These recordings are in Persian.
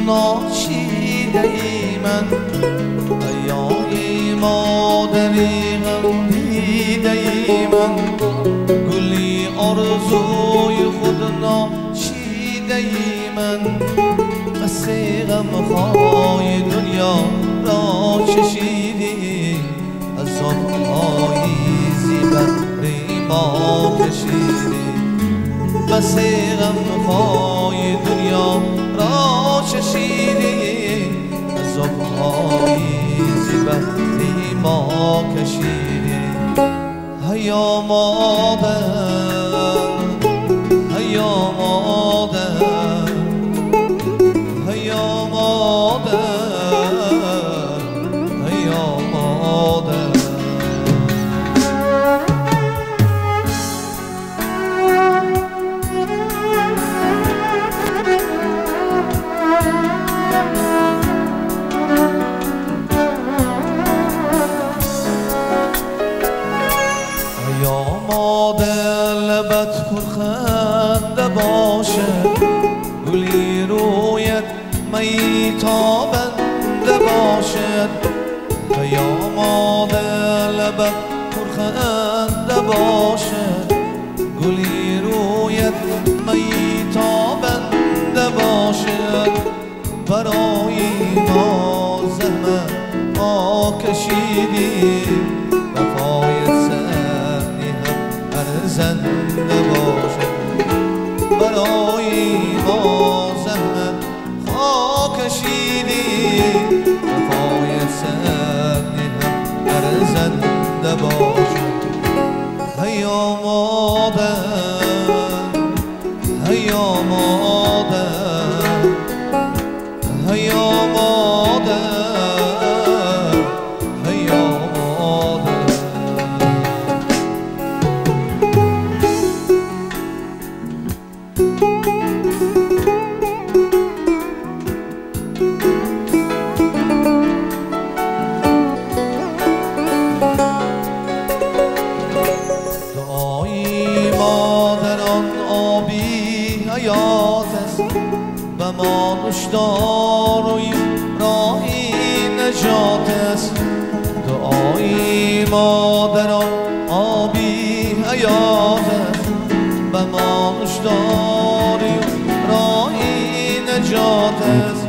ناچیده ای من ایای مادری غم دیده ای من گلی آرزوی خود ناچیده ای من قصه غمهای دنیا را چشیدی از آبهای زیبری ما کشیدی قصه غمهای دنیا را چشیدی از آبهای زیبری ما کشیدی هیا مادر هیا مادر هیا مادر هیا مادر لبت پرخنده باشه گلی رویت میتابنده باشد یا مادر لبت پرخنده باشه گلی رویت میتابنده باشد برای ما زحمت ما کشیدی وفای زنده باشد برای ما زحمت خاک کشیدی وفای سبنی هم هر زنده باشد هیا مادر هیا مادر هیا مادر حیات است و ما نوشداروی راهی نجات است دعای مادران آبی حیات است و ما نوشداروی راهی نجات است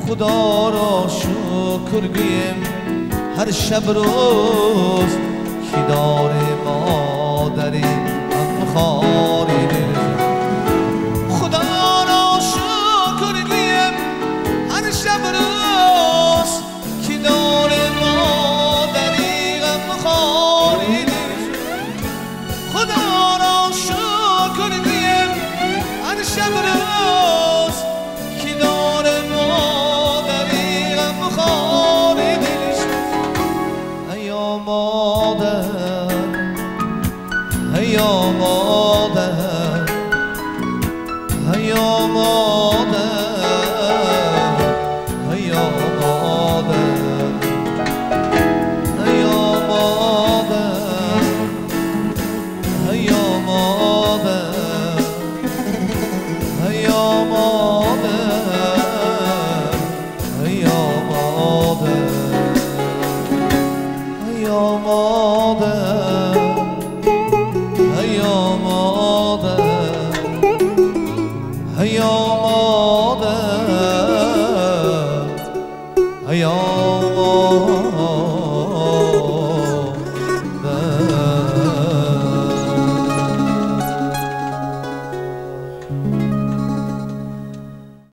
خدا را شکر گویم هر شب روز که دار مادری غمخواری شب روز که دار مادری غمخواری خدا را شکر گویم هر شب روز که دار مادری غمخواری هیا مادر هیا مادر هیا مادر مادر